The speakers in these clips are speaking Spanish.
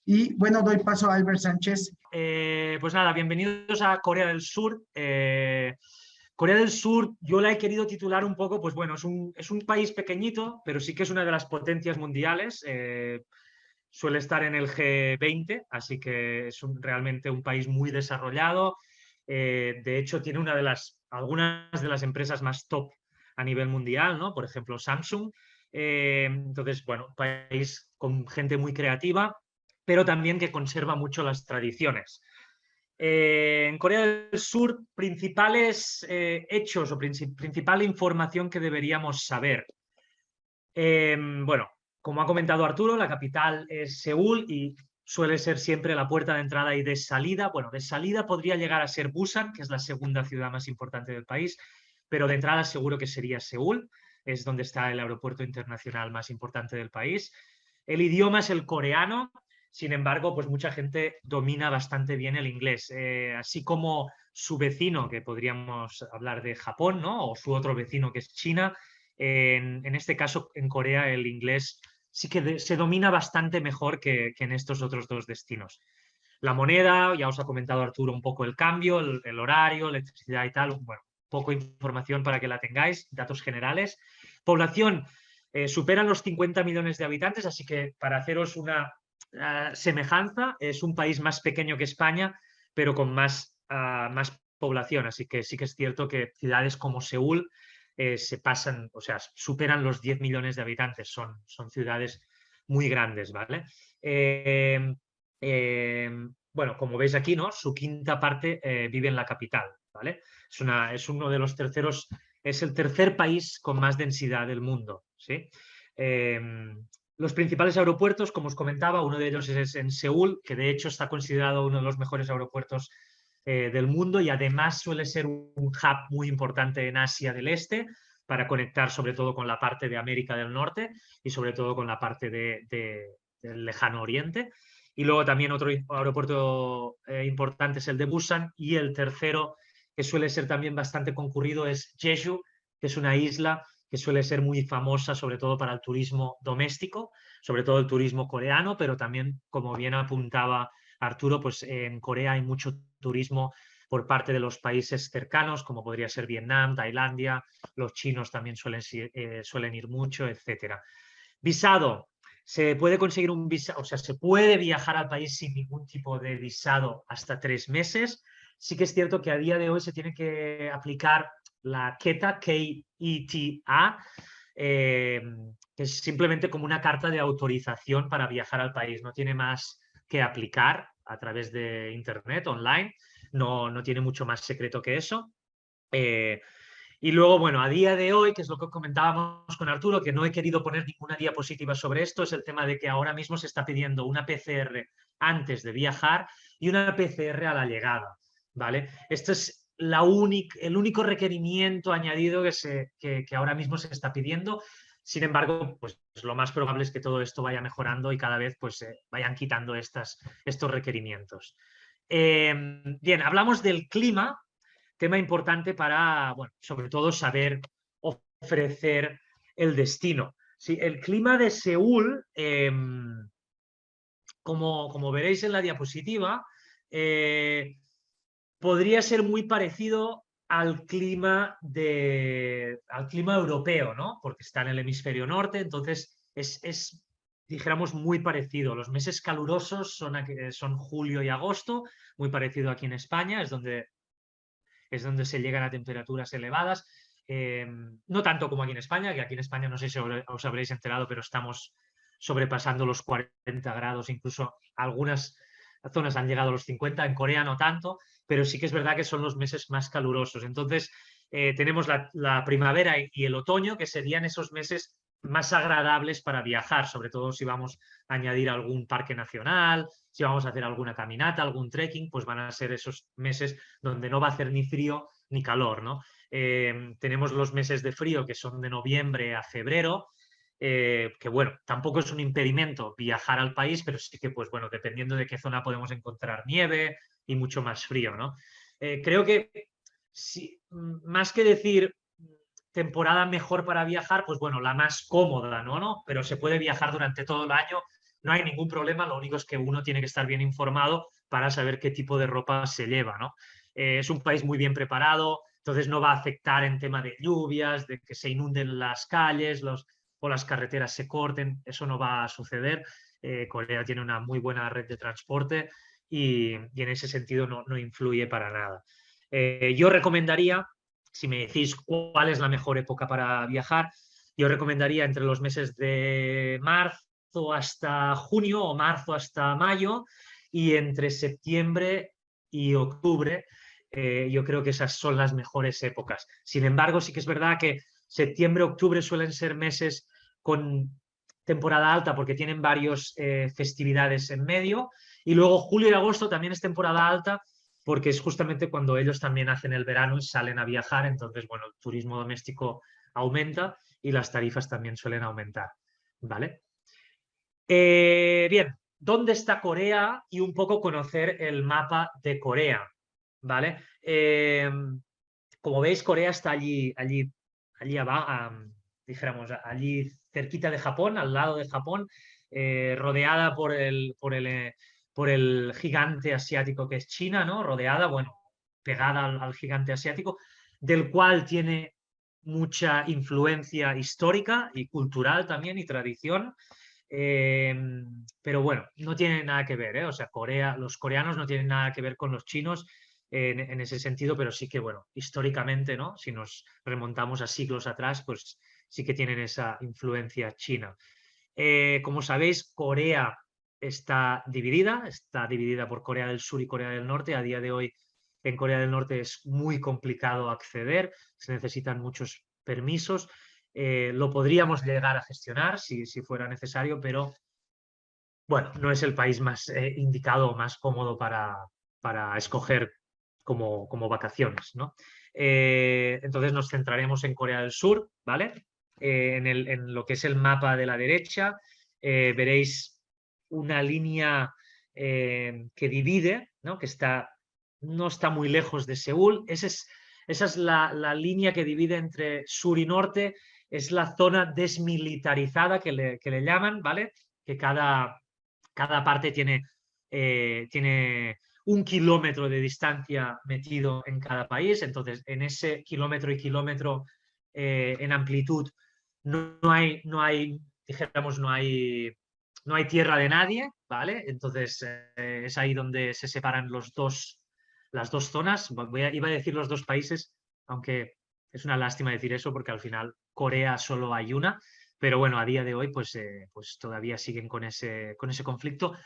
Y bueno, doy paso a Albert Sánchez. Pues nada, bienvenidos a Corea del Sur. Corea del Sur, yo la he querido titular un poco, pues bueno, es un país pequeñito, pero sí que es una de las potencias mundiales. Suele estar en el G20, así que es realmente un país muy desarrollado. De hecho, tiene algunas de las empresas más top a nivel mundial, ¿no? Por ejemplo, Samsung. Entonces, bueno, país con gente muy creativa, pero también que conserva mucho las tradiciones. En Corea del Sur, principales hechos o principal información que deberíamos saber. Bueno, como ha comentado Arturo, la capital es Seúl y suele ser siempre la puerta de entrada y de salida. Bueno, de salida podría llegar a ser Busan, que es la segunda ciudad más importante del país, pero de entrada seguro que sería Seúl, es donde está el aeropuerto internacional más importante del país. El idioma es el coreano, sin embargo, pues mucha gente domina bastante bien el inglés, así como su vecino, que podríamos hablar de Japón, ¿no? O su otro vecino que es China. En este caso, en Corea, el inglés sí que se domina bastante mejor que en estos otros dos destinos. La moneda, ya os ha comentado Arturo un poco el cambio, el horario, electricidad y tal. Bueno, poco información para que la tengáis, datos generales. Población, superan los 50 millones de habitantes, así que para haceros una semejanza, es un país más pequeño que España, pero con más población. Así que sí que es cierto que ciudades como Seúl se pasan, o sea, superan los 10 millones de habitantes. Son ciudades muy grandes, ¿vale? Eh, bueno, como veis aquí, ¿no? Su quinta parte vive en la capital, ¿vale? Es uno de los terceros, es el tercer país con más densidad del mundo, ¿sí? Eh, los principales aeropuertos, como os comentaba, uno de ellos es en Seúl, que de hecho está considerado uno de los mejores aeropuertos del mundo y además suele ser un hub muy importante en Asia del Este para conectar sobre todo con la parte de América del Norte y sobre todo con la parte del lejano oriente. Y luego también otro aeropuerto importante es el de Busan y el tercero, que suele ser también bastante concurrido, es Jeju, que es una isla que suele ser muy famosa sobre todo para el turismo doméstico, sobre todo el turismo coreano, pero también, como bien apuntaba Arturo, pues en Corea hay mucho turismo por parte de los países cercanos, como podría ser Vietnam, Tailandia, los chinos también suelen ir mucho, etcétera. Visado. Se puede conseguir un visado, o sea, se puede viajar al país sin ningún tipo de visado hasta 3 meses. Sí que es cierto que a día de hoy se tiene que aplicar la KETA, K-E-T-A, eh, que es simplemente como una carta de autorización para viajar al país. No tiene más que aplicar a través de Internet, online. No tiene mucho más secreto que eso. Eh, y luego, bueno, a día de hoy, que es lo que comentábamos con Arturo, que no he querido poner ninguna diapositiva sobre esto, es el tema de que ahora mismo se está pidiendo una PCR antes de viajar y una PCR a la llegada, ¿vale? Este es el único requerimiento añadido que ahora mismo se está pidiendo. Sin embargo, pues lo más probable es que todo esto vaya mejorando y cada vez pues vayan quitando estos requerimientos. Bien, hablamos del clima, tema importante para, bueno, sobre todo saber ofrecer el destino. Sí, el clima de Seúl, como veréis en la diapositiva, podría ser muy parecido al clima europeo, ¿no? Porque está en el hemisferio norte, entonces dijéramos, muy parecido. Los meses calurosos son julio y agosto, muy parecido aquí en España, es donde se llegan a temperaturas elevadas. No tanto como aquí en España, que aquí en España no sé si os habréis enterado, pero estamos sobrepasando los 40 grados, incluso algunas zonas han llegado a los 50, en Corea no tanto, pero sí que es verdad que son los meses más calurosos. Entonces, tenemos la primavera y el otoño, que serían esos meses más agradables para viajar, sobre todo si vamos a añadir algún parque nacional, si vamos a hacer alguna caminata, algún trekking, pues van a ser esos meses donde no va a hacer ni frío ni calor, ¿no? Tenemos los meses de frío que son de noviembre a febrero, que bueno, tampoco es un impedimento viajar al país, pero sí que, pues bueno, dependiendo de qué zona podemos encontrar nieve y mucho más frío, ¿no? Creo que más que decir temporada mejor para viajar, pues bueno, la más cómoda, ¿no? Pero se puede viajar durante todo el año no hay ningún problema, lo único es que uno tiene que estar bien informado para saber qué tipo de ropa se lleva, ¿no? Es un país muy bien preparado, entonces no va a afectar en tema de lluvias, de que se inunden las calles o las carreteras se corten, eso no va a suceder. Corea tiene una muy buena red de transporte y en ese sentido no influye para nada. Yo recomendaría, si me decís cuál es la mejor época para viajar, yo recomendaría entre los meses de marzo hasta junio o marzo hasta mayo y entre septiembre y octubre. Yo creo que esas son las mejores épocas. Sin embargo, sí que es verdad que septiembre, octubre suelen ser meses con temporada alta porque tienen varias festividades en medio y luego julio y agosto también es temporada alta porque es justamente cuando ellos también hacen el verano y salen a viajar, entonces, bueno, el turismo doméstico aumenta y las tarifas también suelen aumentar, ¿vale? Bien, ¿dónde está Corea? Y un poco conocer el mapa de Corea, ¿vale? Como veis, Corea está allí abajo, dijéramos, allí cerquita de Japón, al lado de Japón, rodeada por el gigante asiático que es China, ¿no? Rodeada, bueno, pegada al gigante asiático, del cual tiene mucha influencia histórica y cultural también y tradición. Eh, pero bueno, no tiene nada que ver, ¿eh? O sea, los coreanos no tienen nada que ver con los chinos en ese sentido, pero sí que, bueno, históricamente, ¿no? Si nos remontamos a siglos atrás, pues sí que tienen esa influencia china. Como sabéis, Corea está dividida por Corea del Sur y Corea del Norte. A día de hoy, en Corea del Norte es muy complicado acceder, se necesitan muchos permisos. Lo podríamos llegar a gestionar si fuera necesario, pero bueno, no es el país más indicado o más cómodo para escoger como vacaciones, ¿no? Entonces nos centraremos en Corea del Sur, ¿vale? En lo que es el mapa de la derecha, veréis una línea que divide, ¿no? No está muy lejos de Seúl. Esa es la línea que divide entre sur y norte. Es la zona desmilitarizada que le llaman, ¿vale? Que cada parte tiene 1 kilómetro de distancia metido en cada país. Entonces, en ese kilómetro y kilómetro en amplitud dijéramos, no hay tierra de nadie, ¿vale? Entonces, es ahí donde se separan las dos zonas. Iba a decir los dos países, aunque es una lástima decir eso porque al final Corea solo hay una. Pero bueno, a día de hoy pues todavía siguen con ese conflicto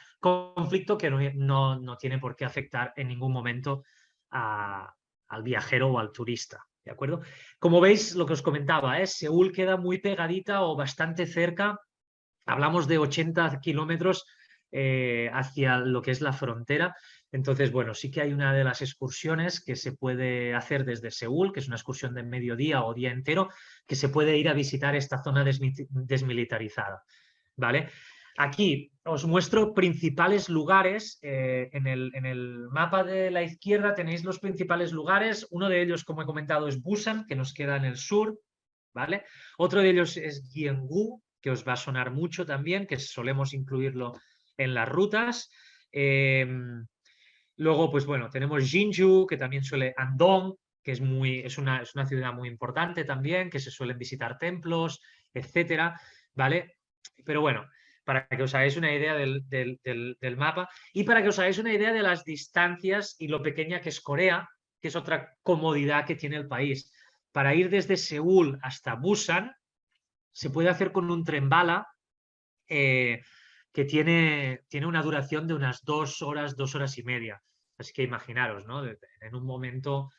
que no tiene por qué afectar en ningún momento al viajero o al turista, ¿de acuerdo? Como veis, lo que os comentaba, Seúl queda muy pegadita o bastante cerca, hablamos de 80 kilómetros hacia lo que es la frontera. Entonces, bueno, sí que hay una de las excursiones que se puede hacer desde Seúl, que es una excursión de mediodía o día entero, que se puede ir a visitar esta zona desmilitarizada, ¿vale? Aquí os muestro principales lugares. En el mapa de la izquierda tenéis los principales lugares. Uno de ellos, como he comentado, es Busan, que nos queda en el sur, ¿vale? Otro de ellos es Gyeonggu, que os va a sonar mucho también, que solemos incluirlo en las rutas. Luego, pues bueno, tenemos Jinju, que también suele, Andong, que es una ciudad muy importante también, que se suelen visitar templos, etcétera, ¿vale? Pero bueno, para que os hagáis una idea del mapa y para que os hagáis una idea de las distancias y lo pequeña que es Corea, que es otra comodidad que tiene el país. Para ir desde Seúl hasta Busan, se puede hacer con un tren bala que tiene una duración de unas 2 horas, 2 horas y media. Así que imaginaros, ¿no? En un momento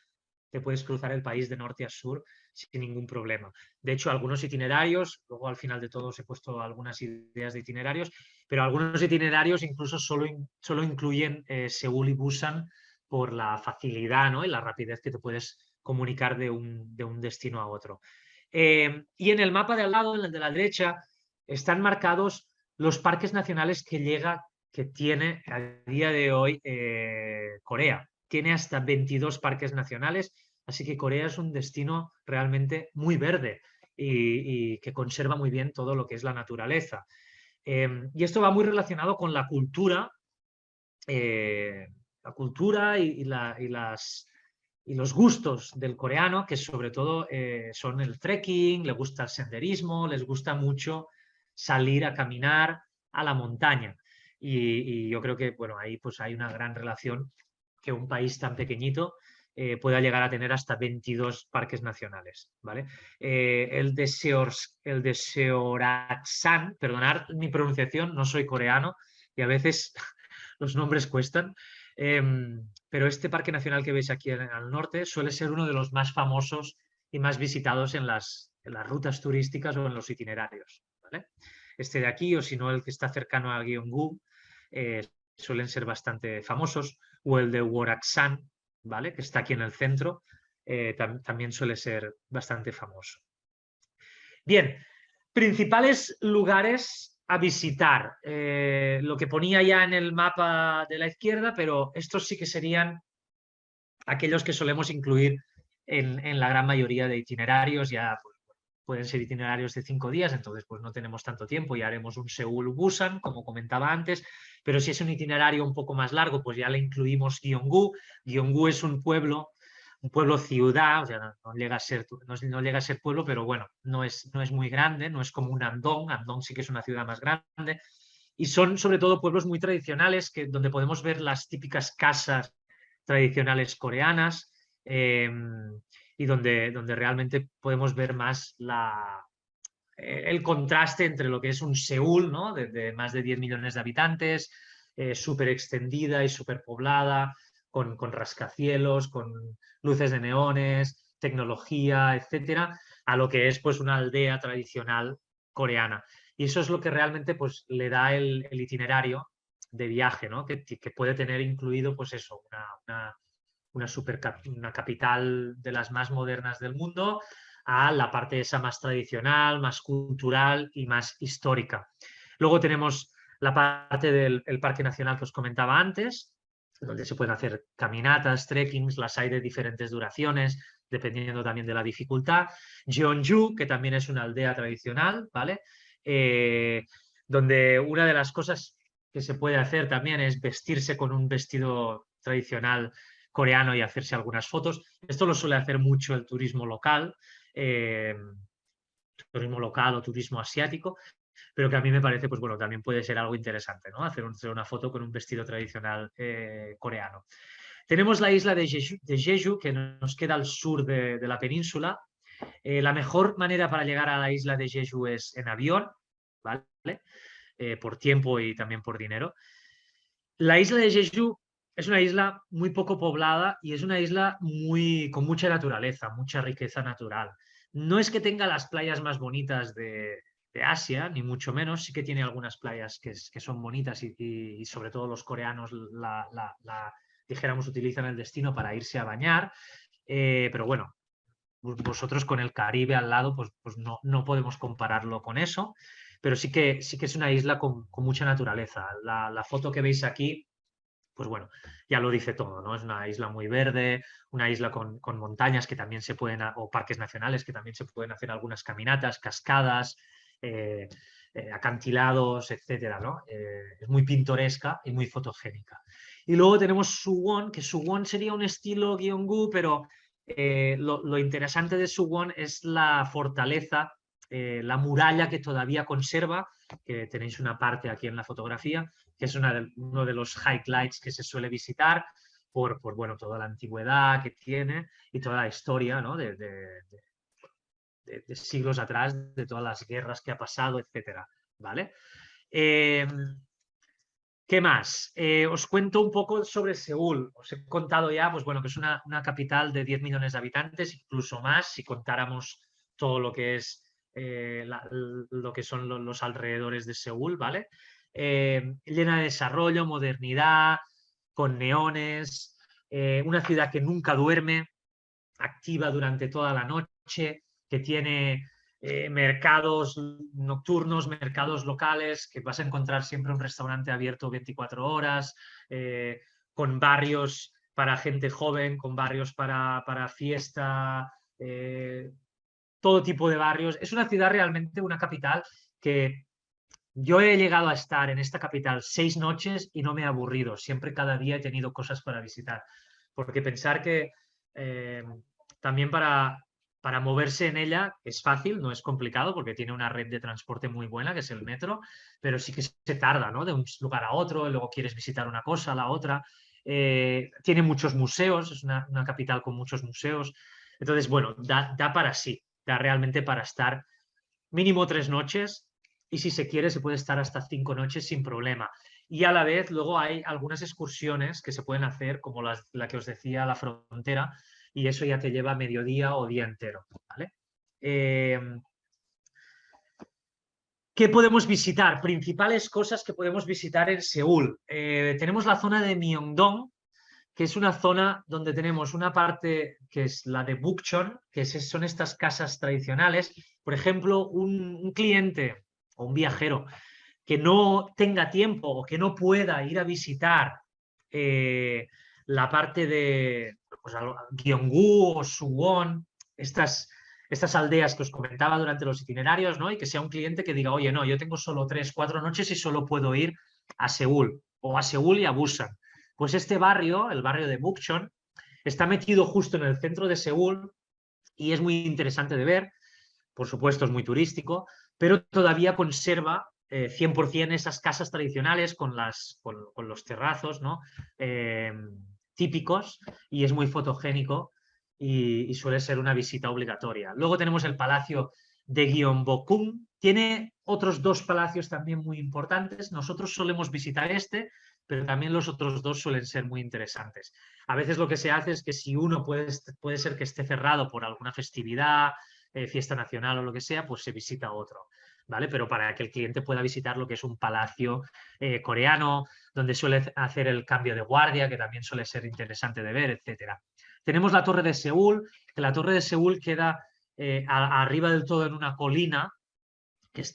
te puedes cruzar el país de norte a sur sin ningún problema. De hecho, algunos itinerarios, luego al final de todo os he puesto algunas ideas de itinerarios, pero algunos itinerarios incluso solo incluyen Seúl y Busan por la facilidad, ¿no? Y la rapidez que te puedes comunicar de un destino a otro. Y en el mapa de al lado, en el de la derecha, están marcados los parques nacionales que tiene a día de hoy Corea. Tiene hasta 22 parques nacionales, así que Corea es un destino realmente muy verde y que conserva muy bien todo lo que es la naturaleza. Y esto va muy relacionado con la cultura y los gustos del coreano, que sobre todo son el trekking, le gusta el senderismo, les gusta mucho salir a caminar a la montaña. Y yo creo que bueno, ahí pues hay una gran relación que un país tan pequeñito pueda llegar a tener hasta 22 parques nacionales, ¿vale? El de Seoraksan, perdonad mi pronunciación, no soy coreano y a veces los nombres cuestan, pero este parque nacional que veis aquí al norte suele ser uno de los más famosos y más visitados en las rutas turísticas o en los itinerarios, ¿vale? Este de aquí, o si no el que está cercano a Gyeonggu, suelen ser bastante famosos, o el de Woraksan, ¿vale? Que está aquí en el centro, también suele ser bastante famoso. Bien, principales lugares a visitar. Lo que ponía ya en el mapa de la izquierda, pero estos sí que serían aquellos que solemos incluir en la gran mayoría de itinerarios. Ya pues, pueden ser itinerarios de 5 días, entonces pues no tenemos tanto tiempo y haremos un Seúl-Busan, como comentaba antes, pero si es un itinerario un poco más largo, pues ya le incluimos Gyeonggu. Gyeonggu es un pueblo ciudad, o sea, no llega a ser, no llega a ser pueblo, pero bueno, no es muy grande, no es como un Andong. Andong sí que es una ciudad más grande, y son sobre todo pueblos muy tradicionales donde podemos ver las típicas casas tradicionales coreanas, y donde realmente podemos ver más el contraste entre lo que es un Seúl, ¿no? de más de 10 millones de habitantes, súper extendida y súper poblada, con rascacielos, con luces de neones, tecnología, etcétera, a lo que es pues una aldea tradicional coreana. Y eso es lo que realmente pues le da el itinerario de viaje, ¿no? Que puede tener incluido pues eso, una capital de las más modernas del mundo, a la parte esa más tradicional, más cultural y más histórica. Luego tenemos la parte del Parque Nacional que os comentaba antes, donde se pueden hacer caminatas, trekkings, las hay de diferentes duraciones, dependiendo también de la dificultad. Jeonju, que también es una aldea tradicional, ¿vale? Donde una de las cosas que se puede hacer también es vestirse con un vestido tradicional coreano y hacerse algunas fotos. Esto lo suele hacer mucho el turismo local o turismo asiático, pero que a mí me parece, pues bueno, también puede ser algo interesante, ¿no? Hacer una foto con un vestido tradicional coreano. Tenemos la isla de Jeju, que nos queda al sur de la península. La mejor manera para llegar a la isla de Jeju es en avión, ¿vale? Por tiempo y también por dinero. La isla de Jeju es una isla muy poco poblada y es una isla con mucha naturaleza, mucha riqueza natural. No es que tenga las playas más bonitas de Asia, ni mucho menos, sí que tiene algunas playas que son bonitas y sobre todo los coreanos dijéramos, utilizan el destino para irse a bañar, pero bueno, vosotros con el Caribe al lado, pues no podemos compararlo con eso, pero sí que es una isla con mucha naturaleza. La foto que veis aquí, pues bueno, ya lo dice todo, ¿no? Es una isla muy verde, una isla con montañas que también se pueden, o parques nacionales que también se pueden hacer algunas caminatas, cascadas, acantilados, etcétera, ¿no? Es muy pintoresca y muy fotogénica. Y luego tenemos Suwon, que Suwon sería un estilo Gyeonggu, pero lo interesante de Suwon es la fortaleza, la muralla que todavía conserva, que tenéis una parte aquí en la fotografía, que es uno de los highlights que se suele visitar por bueno, toda la antigüedad que tiene y toda la historia, ¿no? de siglos atrás, de todas las guerras que ha pasado, etcétera, ¿vale? ¿Qué más? Os cuento un poco sobre Seúl. Os he contado ya, pues bueno, que es una capital de 10 millones de habitantes, incluso más, si contáramos todo lo que es lo que son los alrededores de Seúl, ¿vale? Llena de desarrollo, modernidad, con neones, una ciudad que nunca duerme, activa durante toda la noche, que tiene mercados nocturnos, mercados locales, que vas a encontrar siempre un restaurante abierto 24 horas, con barrios para gente joven, con barrios para fiesta, todo tipo de barrios. Es una ciudad realmente, una capital que Yo he llegado a estar en esta capital 6 noches y no me he aburrido. Siempre cada día he tenido cosas para visitar. Porque pensar que eh, también para moverse en ella es fácil, no es complicado porque tiene una red de transporte muy buena, que es el metro, pero sí que se tarda, ¿no? De un lugar a otro, y luego quieres visitar una cosa, la otra. Tiene muchos museos, es una capital con muchos museos. Entonces, bueno, da para sí, da realmente para estar mínimo 3 noches y si se quiere se puede estar hasta 5 noches sin problema. Y a la vez luego hay algunas excursiones que se pueden hacer, como la que os decía, la frontera, y eso ya te lleva mediodía o día entero. ¿Vale? Eh, ¿Qué podemos visitar? Principales cosas que podemos visitar en Seúl. Tenemos la zona de Myeongdong, que es una zona donde tenemos una parte que es la de Bukchon, que son estas casas tradicionales. Por ejemplo, un cliente o un viajero que no tenga tiempo o que no pueda ir a visitar eh, la parte de pues, Gyeonggu o Suwon, estas aldeas que os comentaba durante los itinerarios, ¿no? Y que sea un cliente que diga, oye, no, yo tengo solo 3, 4 noches y solo puedo ir a Seúl o a Seúl y a Busan. Pues este barrio, el barrio de Bukchon, está metido justo en el centro de Seúl y es muy interesante de ver. Por supuesto, es muy turístico, pero todavía conserva 100% esas casas tradicionales con los terrazos, ¿no? Eh, típicos y es muy fotogénico y suele ser una visita obligatoria. Luego tenemos el Palacio de Gyeongbokgung. Tiene otros 2 palacios también muy importantes. Nosotros solemos visitar este, pero también los otros 2 suelen ser muy interesantes. A veces lo que se hace es que si uno puede ser que esté cerrado por alguna festividad, fiesta nacional o lo que sea, pues se visita otro. ¿Vale? Pero para que el cliente pueda visitar lo que es un palacio coreano, donde suele hacer el cambio de guardia, que también suele ser interesante de ver, etcétera. Tenemos la Torre de Seúl, que la Torre de Seúl queda arriba del todo en una colina,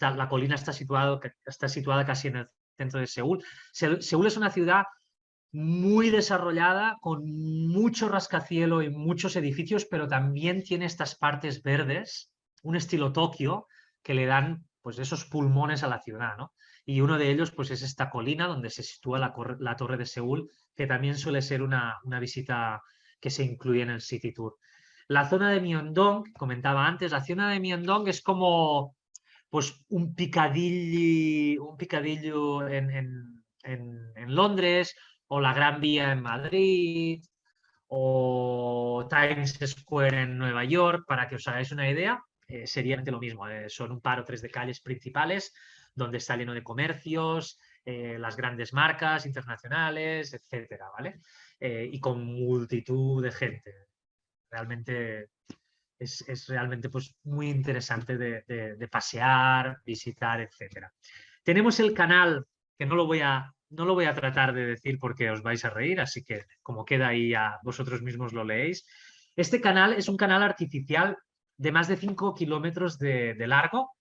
la colina está situada casi en el centro de Seúl. Seúl es una ciudad muy desarrollada, con mucho rascacielo y muchos edificios, pero también tiene estas partes verdes, un estilo Tokio, que le dan pues esos pulmones a la ciudad, ¿no? Y uno de ellos pues es esta colina donde se sitúa la Torre de Seúl, que también suele ser una visita que se incluye en el City Tour. La zona de Myeongdong, que comentaba antes, la zona de Myeongdong es como pues un picadillo en Londres, o la Gran Vía en Madrid, o Times Square en Nueva York, para que os hagáis una idea, sería lo mismo. Son un par o 3 de calles principales donde está lleno de comercios, las grandes marcas internacionales, etcétera, ¿vale? Y con multitud de gente. Realmente es realmente pues, muy interesante de pasear, visitar, etc. Tenemos el canal, que no lo voy a tratar de decir porque os vais a reír, así que como queda ahí ya vosotros mismos lo leéis. Este canal es un canal artificial de más de 5 kilómetros de largo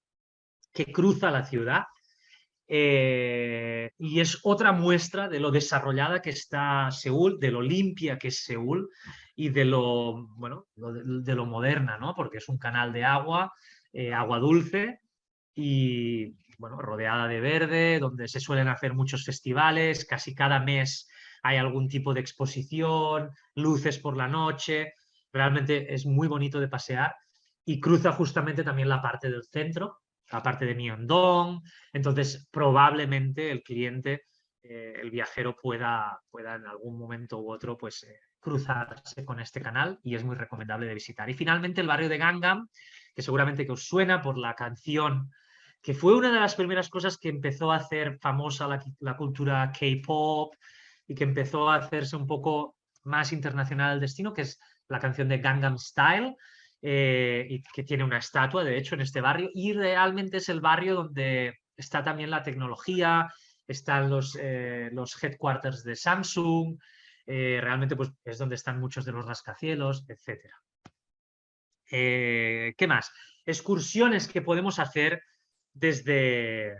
que cruza la ciudad y es otra muestra de lo desarrollada que está Seúl, de lo limpia que es Seúl y de lo, bueno, de lo moderna, ¿no? Porque es un canal de agua, agua dulce y, bueno, rodeada de verde, donde se suelen hacer muchos festivales, casi cada mes hay algún tipo de exposición, luces por la noche, realmente es muy bonito de pasear y cruza justamente también la parte del centro, la parte de Myeongdong. Entonces, probablemente el cliente, el viajero, pueda en algún momento u otro pues, cruzarse con este canal y es muy recomendable de visitar. Y finalmente el barrio de Gangnam, que seguramente que os suena por la canción, que fue una de las primeras cosas que empezó a hacer famosa la cultura K-pop y que empezó a hacerse un poco más internacional el destino, que es la canción de Gangnam Style, y que tiene una estatua, de hecho, en este barrio, y realmente es el barrio donde está también la tecnología, están los headquarters de Samsung, realmente pues, es donde están muchos de los rascacielos, etc. ¿Qué más? Excursiones que podemos hacer desde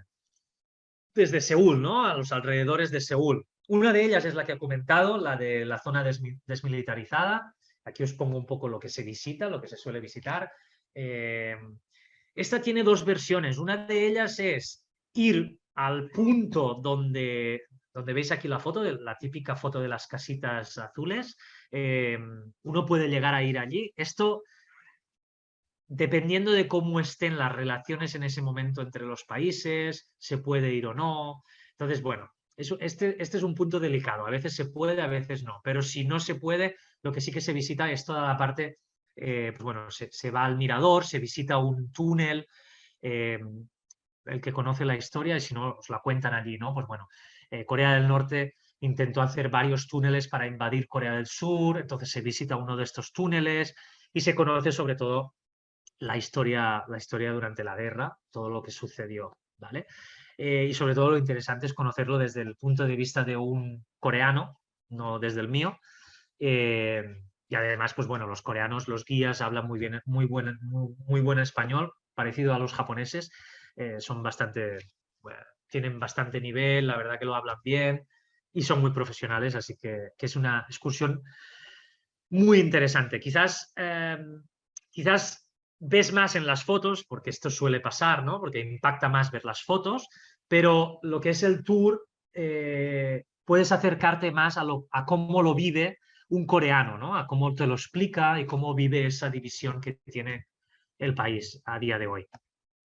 Seúl, ¿no? A los alrededores de Seúl. Una de ellas es la que he comentado, la de la zona desmilitarizada. Aquí os pongo un poco lo que se visita, lo que se suele visitar. Esta tiene 2 versiones. Una de ellas es ir al punto donde veis aquí la foto, la típica foto de las casitas azules, uno puede llegar a ir allí. Esto, dependiendo de cómo estén las relaciones en ese momento entre los países, se puede ir o no. Entonces, bueno, este es un punto delicado. A veces se puede, a veces no. Pero si no se puede, lo que sí que se visita es toda la parte, pues bueno, se va al mirador, se visita un túnel. eh, el que conoce la historia, y si no, os la cuentan allí, ¿no? Pues bueno, Corea del Norte intentó hacer varios túneles para invadir Corea del Sur, entonces se visita uno de estos túneles y se conoce sobre todo la historia durante la guerra, todo lo que sucedió, ¿vale? Y sobre todo lo interesante es conocerlo desde el punto de vista de un coreano, no desde el mío. Eh, y además, pues bueno, los coreanos, los guías hablan muy bien, muy buen español, parecido a los japoneses. Son bastante, bueno, tienen bastante nivel, la verdad que lo hablan bien y son muy profesionales, así que es una excursión muy interesante. Quizás ves más en las fotos, porque esto suele pasar, ¿no? Porque impacta más ver las fotos, pero lo que es el tour, puedes acercarte más a cómo lo vive un coreano, ¿no? A cómo te lo explica y cómo vive esa división que tiene el país a día de hoy.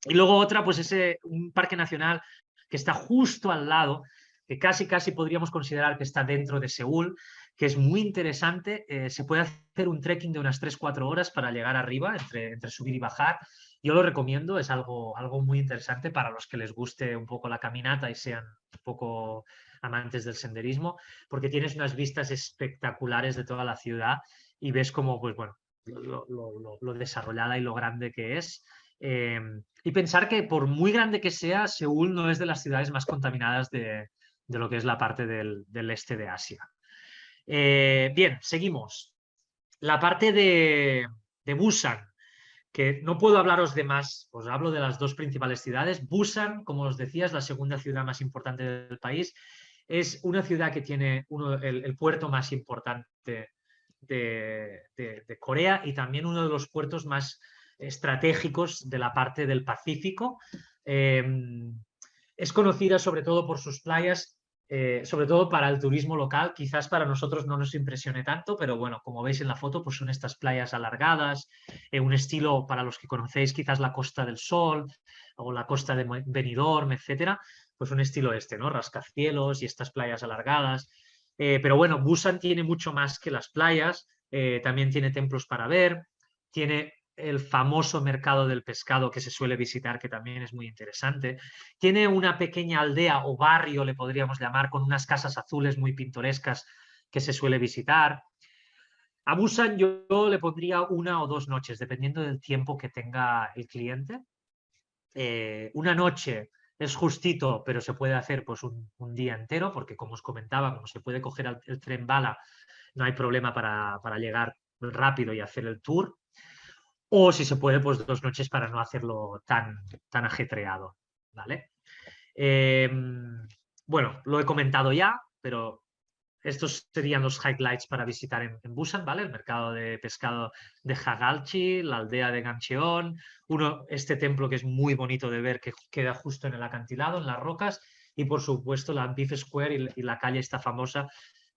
Y luego otra, pues un parque nacional que está justo al lado, que casi podríamos considerar que está dentro de Seúl, que es muy interesante. Se puede hacer un trekking de unas 3-4 horas para llegar arriba, entre subir y bajar. Yo lo recomiendo, es algo muy interesante para los que les guste un poco la caminata y sean un poco amantes del senderismo, porque tienes unas vistas espectaculares de toda la ciudad y ves como, pues bueno, lo desarrollada y lo grande que es. Y pensar que por muy grande que sea, Seúl no es de las ciudades más contaminadas de lo que es la parte del este de Asia. Bien, seguimos. La parte de Busan, que no puedo hablaros de más, os hablo de las dos principales ciudades. Busan, como os decía, es la segunda ciudad más importante del país. Es una ciudad que tiene el puerto más importante de Corea y también uno de los puertos más estratégicos de la parte del Pacífico. Eh, es conocida sobre todo por sus playas, sobre todo para el turismo local. Quizás para nosotros no nos impresione tanto, pero bueno, como veis en la foto, pues son estas playas alargadas, un estilo para los que conocéis quizás la Costa del Sol o la costa de Benidorm, etcétera, pues un estilo este, ¿no? Rascacielos y estas playas alargadas. Pero bueno, Busan tiene mucho más que las playas, también tiene templos para ver, tiene el famoso mercado del pescado que se suele visitar, que también es muy interesante. Tiene una pequeña aldea o barrio, le podríamos llamar, con unas casas azules muy pintorescas que se suele visitar. A Busan yo le pondría 1 o 2 noches, dependiendo del tiempo que tenga el cliente. Una noche es justito, pero se puede hacer pues un día entero, porque como os comentaba, como se puede coger el tren bala, no hay problema para llegar rápido y hacer el tour. O si se puede, pues 2 noches para no hacerlo tan ajetreado, ¿vale? Eh, bueno, lo he comentado ya, pero estos serían los highlights para visitar en Busan, ¿vale? El mercado de pescado de Hagalchi, la aldea de Gancheon, este templo que es muy bonito de ver, que queda justo en el acantilado, en las rocas, y por supuesto la Beef Square y la calle esta famosa,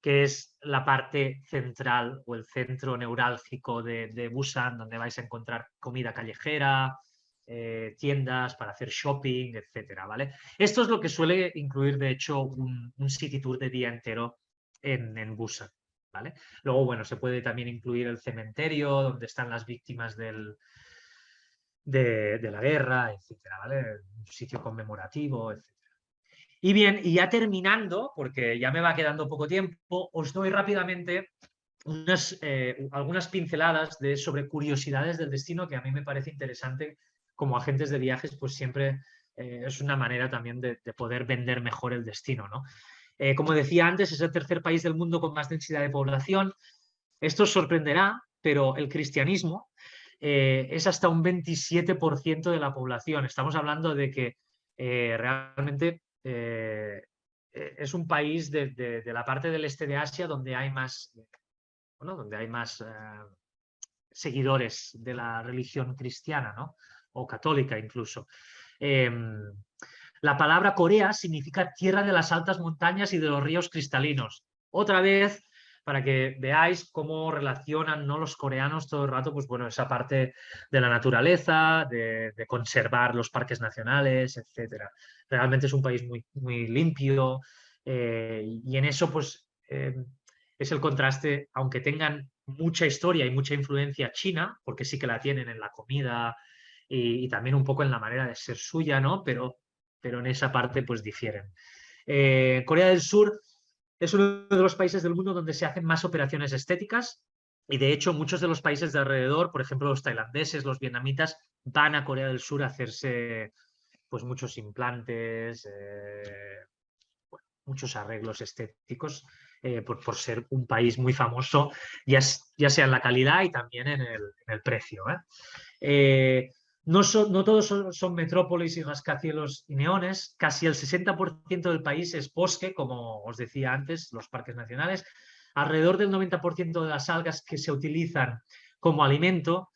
que es la parte central o el centro neurálgico de Busan, donde vais a encontrar comida callejera, tiendas para hacer shopping, etcétera, ¿vale? Esto es lo que suele incluir, de hecho, un city tour de día entero en Busan, ¿vale? Luego, bueno, se puede también incluir el cementerio donde están las víctimas de la guerra, etcétera, ¿vale? Un sitio conmemorativo, etcétera. Y bien, y ya terminando, porque ya me va quedando poco tiempo, os doy rápidamente algunas pinceladas sobre curiosidades del destino que a mí me parece interesante como agentes de viajes, pues siempre es una manera también de poder vender mejor el destino, ¿no? Como decía antes, es el tercer país del mundo con más densidad de población. Esto os sorprenderá, pero el cristianismo es hasta un 27% de la población. Estamos hablando de que realmente es un país de la parte del este de Asia donde hay más, bueno, donde hay más seguidores de la religión cristiana, ¿no? O católica incluso. La palabra Corea significa tierra de las altas montañas y de los ríos cristalinos. Otra vez, para que veáis cómo relacionan, ¿no?, los coreanos todo el rato, pues bueno, esa parte de la naturaleza, de conservar los parques nacionales, etc. Realmente es un país muy, muy limpio, y en eso pues es el contraste, aunque tengan mucha historia y mucha influencia china, porque sí que la tienen en la comida y también un poco en la manera de ser suya, ¿no? Pero en esa parte pues difieren. Corea del Sur es uno de los países del mundo donde se hacen más operaciones estéticas y de hecho muchos de los países de alrededor, por ejemplo los tailandeses, los vietnamitas, van a Corea del Sur a hacerse pues muchos implantes, bueno, muchos arreglos estéticos, por ser un país muy famoso, ya sea en la calidad y también en el precio. No todos son metrópolis y rascacielos y neones. Casi el 60% del país es bosque, como os decía antes, los parques nacionales. Alrededor del 90% de las algas que se utilizan como alimento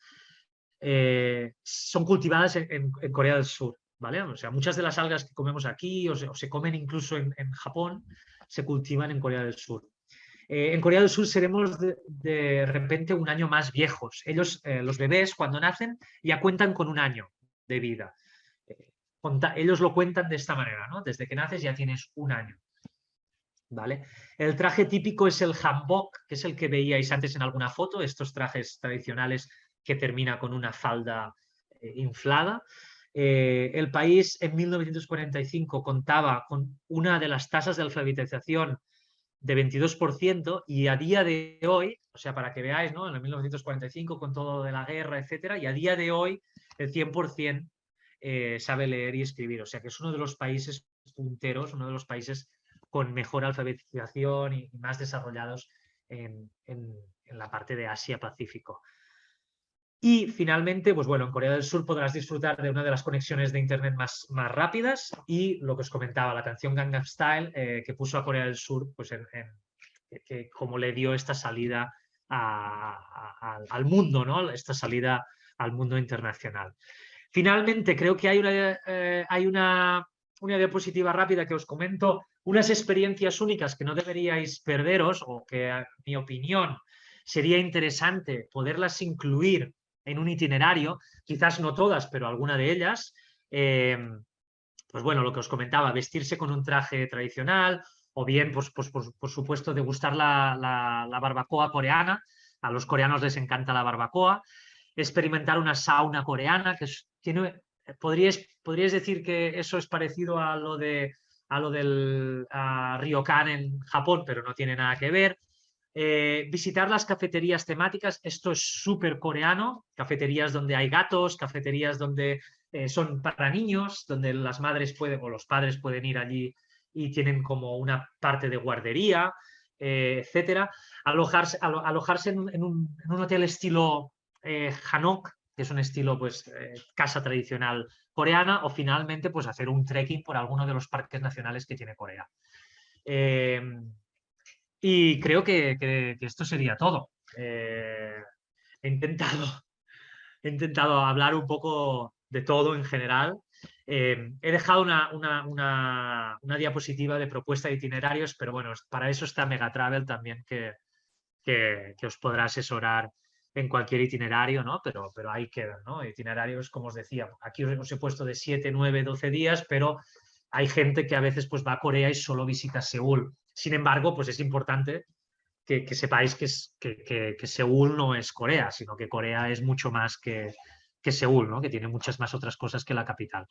son cultivadas en Corea del Sur, ¿vale? O sea, muchas de las algas que comemos aquí o se comen incluso en Japón, se cultivan en Corea del Sur. En Corea del Sur seremos de repente un año más viejos. Ellos, los bebés, cuando nacen, ya cuentan con un año de vida. Ellos lo cuentan de esta manera, ¿no? Desde que naces ya tienes un año. ¿Vale? El traje típico es el hanbok, que es el que veíais antes en alguna foto, estos trajes tradicionales que termina con una falda inflada. El país en 1945 contaba con una de las tasas de alfabetización de 22% y a día de hoy, o sea, para que veáis, ¿no?, en el 1945 con todo de la guerra, etcétera, y a día de hoy el 100% sabe leer y escribir. O sea, que es uno de los países punteros, uno de los países con mejor alfabetización y más desarrollados en la parte de Asia-Pacífico. Y finalmente, pues bueno, en Corea del Sur podrás disfrutar de una de las conexiones de Internet más rápidas y lo que os comentaba, la canción Gangnam Style, que puso a Corea del Sur, pues que como le dio esta salida al mundo, ¿no? Esta salida al mundo internacional. Finalmente, creo que hay una diapositiva rápida que os comento, unas experiencias únicas que no deberíais perderos o que, a mi opinión, sería interesante poderlas incluir en un itinerario, quizás no todas, pero alguna de ellas. Pues bueno, lo que os comentaba, vestirse con un traje tradicional o bien, pues, por supuesto, degustar la barbacoa coreana. A los coreanos les encanta la barbacoa. Experimentar una sauna coreana, que podríais decir que eso es parecido a lo del ryokan en Japón, pero no tiene nada que ver. Visitar las cafeterías temáticas, esto es súper coreano, cafeterías donde hay gatos, cafeterías donde son para niños, donde las madres pueden o los padres pueden ir allí y tienen como una parte de guardería, etcétera. Alojarse en un hotel estilo Hanok, que es un estilo pues casa tradicional coreana, o finalmente pues hacer un trekking por alguno de los parques nacionales que tiene Corea. Y creo que esto sería todo. He intentado hablar un poco de todo en general. He dejado una diapositiva de propuesta de itinerarios, pero bueno, para eso está Megatravel también, que os podrá asesorar en cualquier itinerario, ¿no? Pero ahí quedan, ¿no? Itinerarios, como os decía, aquí os he puesto de 7, 9, 12 días, pero hay gente que a veces pues, va a Corea y solo visita Seúl. Sin embargo, pues es importante que sepáis que Seúl no es Corea, sino que Corea es mucho más que Seúl, ¿no? Que tiene muchas más otras cosas que la capital.